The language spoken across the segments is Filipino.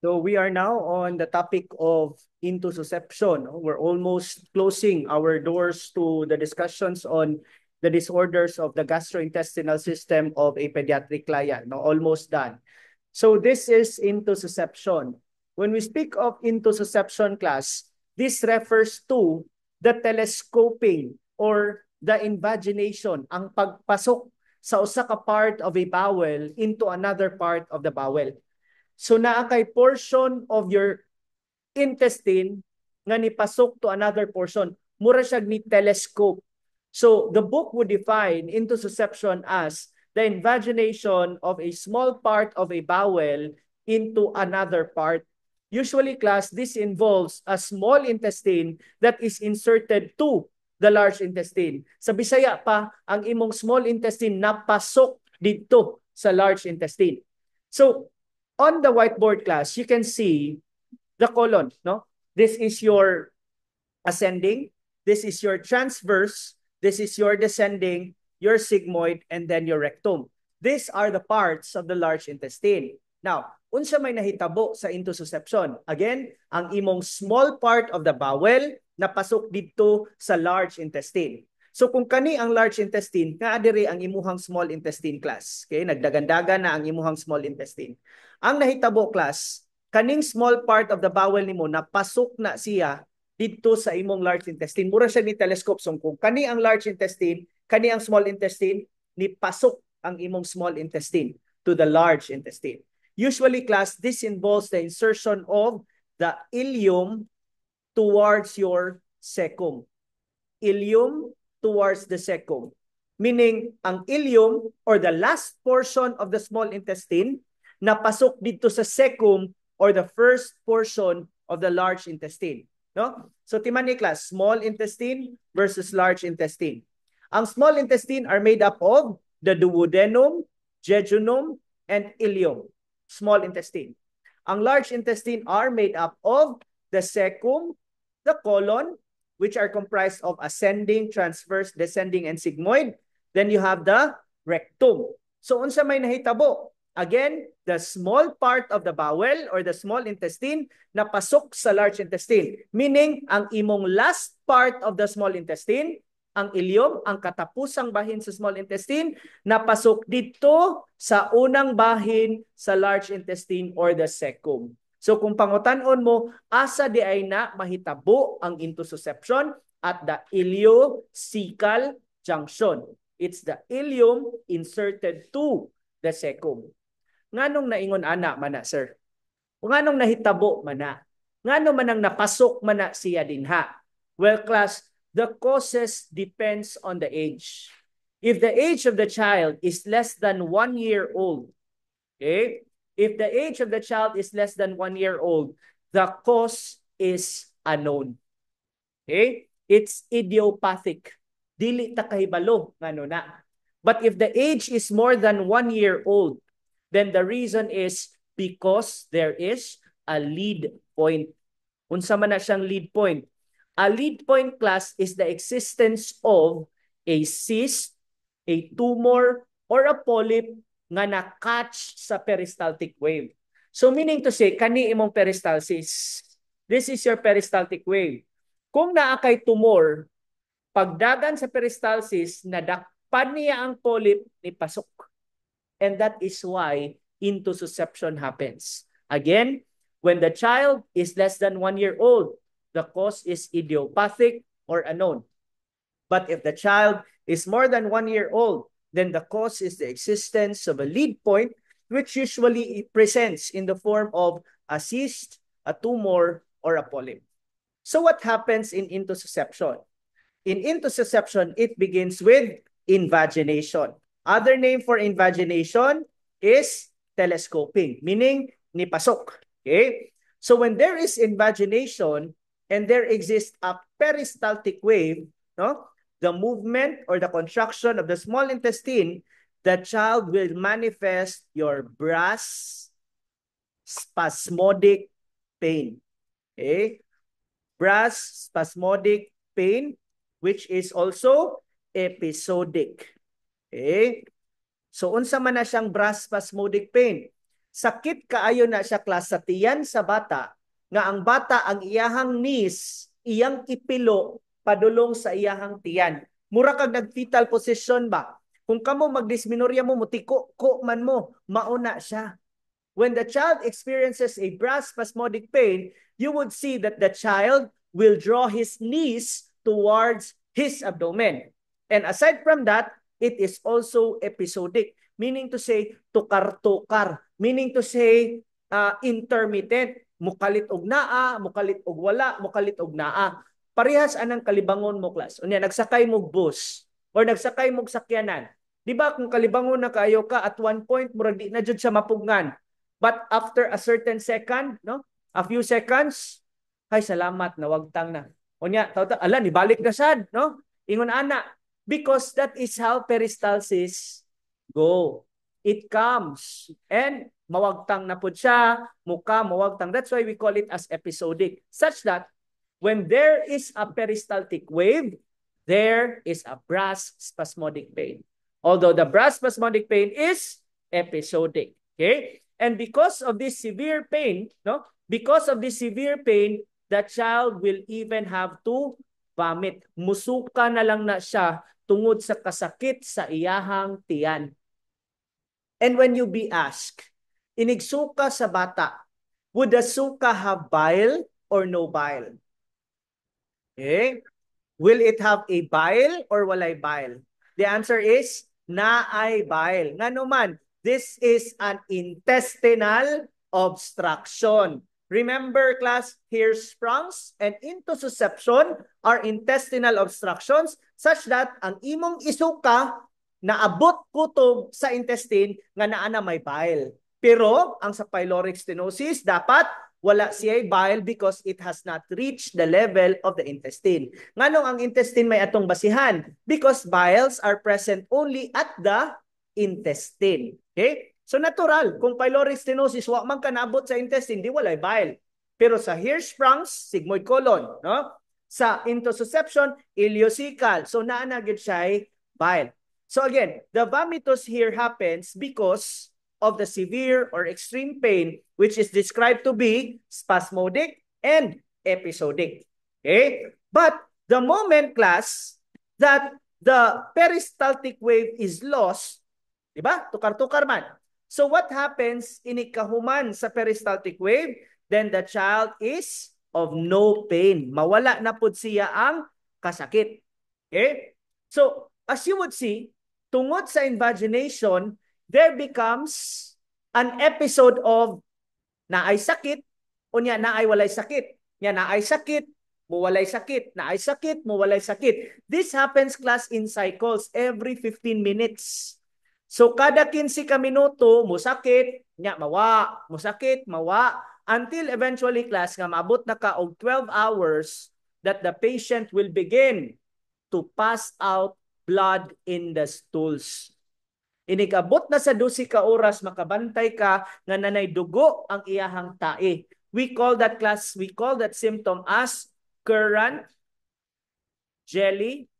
So we are now on the topic of intussusception. We're almost closing our doors to the discussions on the disorders of the gastrointestinal system of a pediatric client. No, almost done. So this is intussusception. When we speak of intussusception class, this refers to the telescoping or the invagination, ang pagpasok sa usa ka part of a bowel into another part of the bowel. So naa kay portion of your intestine nga nipasok to another portion. Mura siya ni telescope. So the book would define intussusception as the invagination of a small part of a bowel into another part. Usually, class, this involves a small intestine that is inserted to the large intestine. Sa Bisaya pa, ang imong small intestine napasok dito sa large intestine. So, on the whiteboard, class, you can see the colon, no? This is your ascending, this is your transverse, this is your descending, your sigmoid, and then your rectum. These are the parts of the large intestine. Now, unsa may nahitabo sa intussusception? Again, ang imong small part of the bowel napasok dito sa large intestine. So kung kani ang large intestine, nga diri ang imuhang small intestine, class. Okay, nagdagandaga na ang imuhang small intestine. Ang nahitabo, class, kaning small part of the bowel nimo napasok na siya dito sa imong large intestine. Mura siya ni telescope. So kung kani ang large intestine, kani ang small intestine, ni pasok ang imong small intestine to the large intestine. Usually, class, this involves the insertion of the ileum towards your cecum. Ileum towards the cecum. Meaning, ang ileum or the last portion of the small intestine napasok dito sa cecum or the first portion of the large intestine. No? So, timani, class, small intestine versus large intestine. Ang small intestine are made up of the duodenum, jejunum, and ileum. Small intestine. Ang large intestine are made up of the cecum, the colon, which are comprised of ascending, transverse, descending, and sigmoid. Then you have the rectum. So, unsa may nahitabo? Again, the small part of the bowel or the small intestine napasok sa large intestine. Meaning, ang imong last part of the small intestine, ang ileum, ang katapusang bahin sa small intestine, napasok dito sa unang bahin sa large intestine or the cecum. So kung pangutan-on mo, asa di ay na mahitabo ang intussusception at the ileocecal junction. It's the ileum inserted to the cecum. Nganong naingon ana mana, sir? Nganong nahitabo mana? Ngano man ang napasok mana siya dinha? Well, class, the causes depends on the age. If the age of the child is less than 1 year old, okay? If the age of the child is less than 1 year old, the cause is unknown. Okay? It's idiopathic. Dili ta kahibalo ngano na. But if the age is more than 1 year old, then the reason is because there is a lead point. Unsa man na siyang lead point? A lead point, class, is the existence of a cyst, a tumor, or a polyp nga na-catch sa peristaltic wave. So meaning to say, kani imong peristalsis. This is your peristaltic wave. Kung naa kay tumor, pagdagan sa peristalsis, nadakpan niya ang polyp ni pasok. And that is why intussusception happens. Again, when the child is less than 1 year old, the cause is idiopathic or unknown. But if the child is more than 1 year old, then the cause is the existence of a lead point, which usually presents in the form of a cyst, a tumor, or a polyp. So what happens in intussusception? In intussusception, it begins with invagination. Other name for invagination is telescoping, meaning nipasok. Okay? So when there is invagination and there exists a peristaltic wave, no? The movement or the contraction of the small intestine, the child will manifest your brass spasmodic pain. Okay? Brass spasmodic pain, which is also episodic. Okay? So unsa man na siyang brass spasmodic pain? Sakit kaayo na siya class sa tiyan sa bata, nga ang bata ang iyahang knees, iyang ipilo, padulong sa iyahang tiyan. Mura kag nag-fetal position ba? Kung kamo magdisminorya mo, mutiko ko man mo, mauna siya. When the child experiences a brass spasmodic pain, you would see that the child will draw his knees towards his abdomen. And aside from that, it is also episodic, meaning to say tukar-tukar, meaning to say intermittent, mukalit og naa, mukalit og wala, mukalit og naa. Parehas anang kalibangon mo, class. Unya nagsakay mo bus or nagsakay mo sakyanan. Di ba kung kalibangon na kayo ka at one point murag di na jud siya mapugngan. But after a certain second, no? A few seconds, ay salamat nawagtang na. Unya, ala nibalik na sad, no? Ingon ana, because that is how peristalsis go. It comes and mawagtang na pud siya, muka mawagtang. That's why we call it as episodic. Such that when there is a peristaltic wave, there is a brass spasmodic pain. Although the brass spasmodic pain is episodic. Okay? And because of this severe pain, no? Because of this severe pain, the child will even have to vomit. Musuka na lang na siya tungod sa kasakit sa iyahang tiyan. And when you be asked, inigsuka sa bata, would the suka have bile or no bile? Okay? Will it have a bile or walay bile? The answer is naay bile. Nga naman, this is an intestinal obstruction. Remember, class, Hirschsprungs and intussusception are intestinal obstructions such that ang imong isuka naabot kutob sa intestine nga naa na may bile. Pero ang sa pyloric stenosis dapat wala siya bile because it has not reached the level of the intestine. Nganong ang intestine may atong basihan? Because biles are present only at the intestine. Okay? So natural, kung pyloric stenosis wa man kanabot sa intestine, di walay bile. Pero sa Hirschsprungs, sigmoid colon, no? Sa intussusception, ileocecal. So naa na gyud siya bile. So again, the vomitus here happens because of the severe or extreme pain, which is described to be spasmodic and episodic. Okay? But the moment, class, that the peristaltic wave is lost, di ba? Tukar-tukar man. So what happens inikahuman sa peristaltic wave? Then the child is of no pain. Mawala na pud siya ang kasakit. Okay? So, as you would see, tungod sa invagination, there becomes an episode of naay sakit, unya naay walay sakit. Nya naay sakit, muwalay sakit, naay sakit, muwalay sakit. This happens, class, in cycles every 15 minutes. So kada 15 ka minuto, musakit, nya mawa, musakit, mawa, until eventually, class, nga maabot na ka og 12 hours that the patient will begin to pass out blood in the stools. Inigabot na sa 12 ka oras, makabantay ka nga nanay dugo ang iyahang tae. We call that, class, we call that symptom as current jelly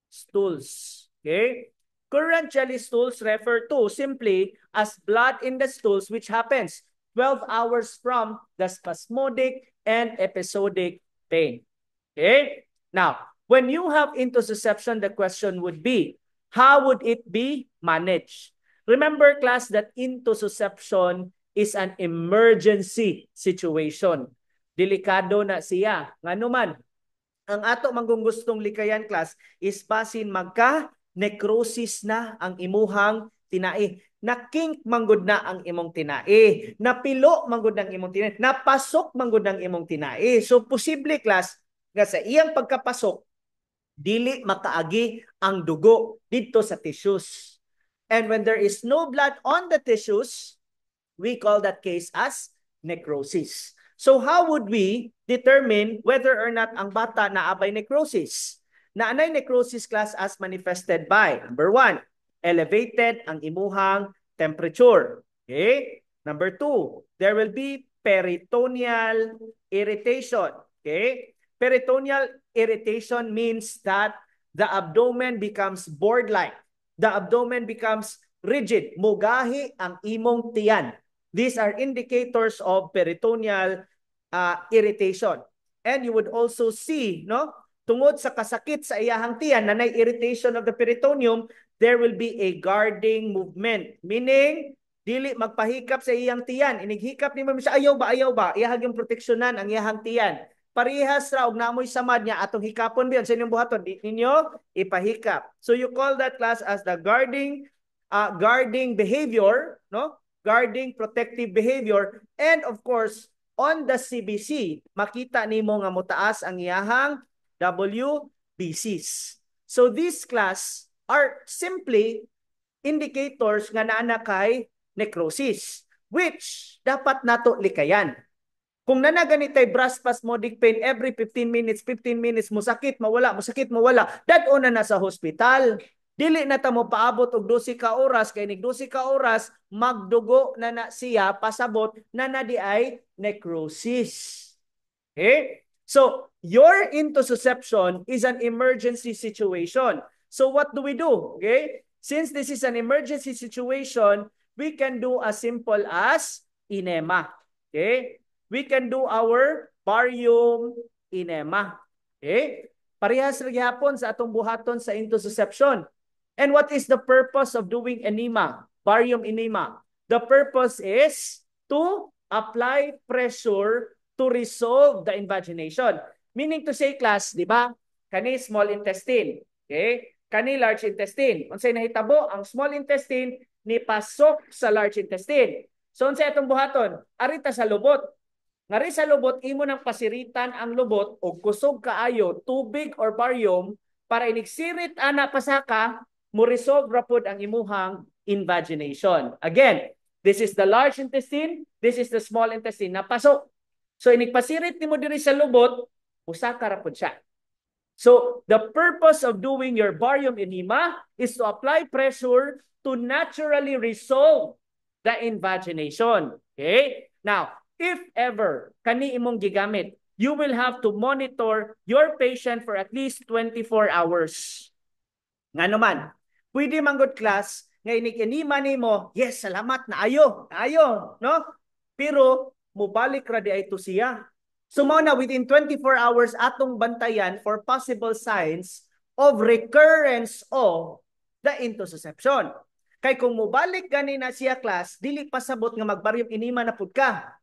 stools. Okay? Current jelly stools refer to simply as blood in the stools which happens 12 hours from the spasmodic and episodic pain. Okay? Now, when you have intussusception, the question would be, how would it be managed? Remember, class, that intussusception is an emergency situation. Delikado na siya. Ngano man, ang ato manggungustong likayan, class, is basin magka-necrosis na ang imuhang tinae. Nakink manggod na ang imong tinae. Napilo manggod ng imong tinae. Napasok manggod ng imong tinae. So, posible, class, nga sa iyang pagkapasok, dili makaagi ang dugo dito sa tissues. And when there is no blood on the tissues, we call that case as necrosis. So how would we determine whether or not ang bata naabay necrosis? Naanay necrosis, class, as manifested by, number 1, elevated ang imuhang temperature. Okay? Number 2, there will be peritoneal irritation. Okay? Peritoneal irritation means that the abdomen becomes board-like. The abdomen becomes rigid, mugahi ang imong tiyan. These are indicators of peritoneal irritation. And you would also see, no, tungod sa kasakit sa iyahang tiyan na irritation of the peritoneum, there will be a guarding movement. Meaning, dili magpahikap sa iyang tiyan. Inighikap ni mo siya, ayaw ba? Iyahag yung proteksyonan ang iyahang tiyan. Parihas ra og namoy samad niya atong hikapon biyon sa inyong buhaton, di ninyo ipahikap. So you call that class as the guarding behavior, no? Guarding protective behavior, and of course on the CBC makita nimo nga motaas ang iyahang WBCs. So this class are simply indicators nga naa kay necrosis, which dapat nato likayan. Kung nanaganitay brass spasmodic pain every 15 minutes, musakit, mawala, dadto na sa hospital. Dili na ta mo paabot og 12 ka oras, kay nig 12 ka oras, magdugo na siya, pasabot na di ay necrosis. Okay? So, your intussusception is an emergency situation. So, what do we do? Okay? Since this is an emergency situation, we can do as simple as enema. Okay? We can do our barium enema. Okay? Parehas rin hapon sa atong buhaton sa intussusception. And what is the purpose of doing enema? Barium enema. The purpose is to apply pressure to resolve the invagination. Meaning to say, class, di ba? Kani small intestine. Okay? Kani large intestine. Unsay nahitabo, ang small intestine ni pasok sa large intestine. So unsay atong buhaton? Arita sa lubot. Ngari sa lubot, imo nang pasiritan ang lubot o kusog kaayo, tubig or barium para inigsirit ana pasaka, mo resolve rapod ang imuhang invagination. Again, this is the large intestine, this is the small intestine na pasok. So inigpasirit nimo diri sa lubot, usaka rapod siya. So the purpose of doing your barium enema is to apply pressure to naturally resolve the invagination. Okay? Now, if ever kani imong gigamit, you will have to monitor your patient for at least 24 hours. Nga naman, pwede manggod class, nga inig-enema nimo, yes, salamat, naayo, no? Pero, mubalik ra di ay to siya. So, mao na, within 24 hours, atong bantayan for possible signs of recurrence of the intussusception. Kay kung mubalik gani na siya class, dili pasabot nga magbarium enema na pud ka.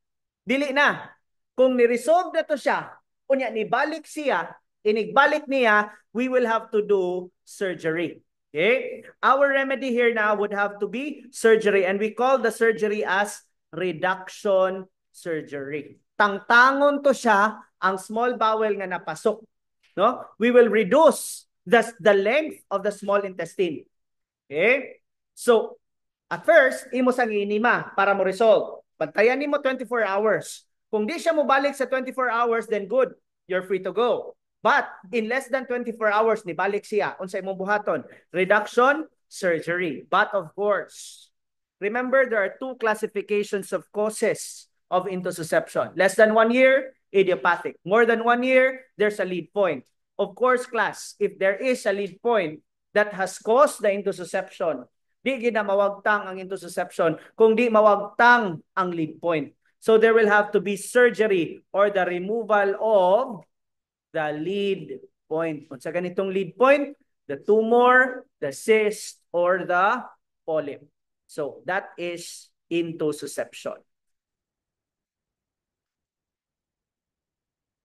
Dili na. Kung ni-resolve na to siya, unya nibalik siya, inigbalik niya, we will have to do surgery. Okay? Our remedy here now would have to be surgery, and we call the surgery as reduction surgery. Tangtangon to siya ang small bowel nga napasok. No? We will reduce the length of the small intestine. Okay? So, at first, imo sang inima para mo resolve. Bantayan nimo 24 hours. Kung di siya mo balik sa 24 hours, then good. You're free to go. But in less than 24 hours, nibalik siya. Unsay imong buhaton? Reduction, surgery. But of course, remember there are two classifications of causes of intussusception. Less than 1 year, idiopathic. More than 1 year, there's a lead point. Of course, class, if there is a lead point that has caused the intussusception, di gina mawagtang ang intussusception kung di mawagtang ang lead point. So there will have to be surgery or the removal of the lead point. Kung sa ganitong lead point, the tumor, the cyst, or the polyp. So that is intussusception.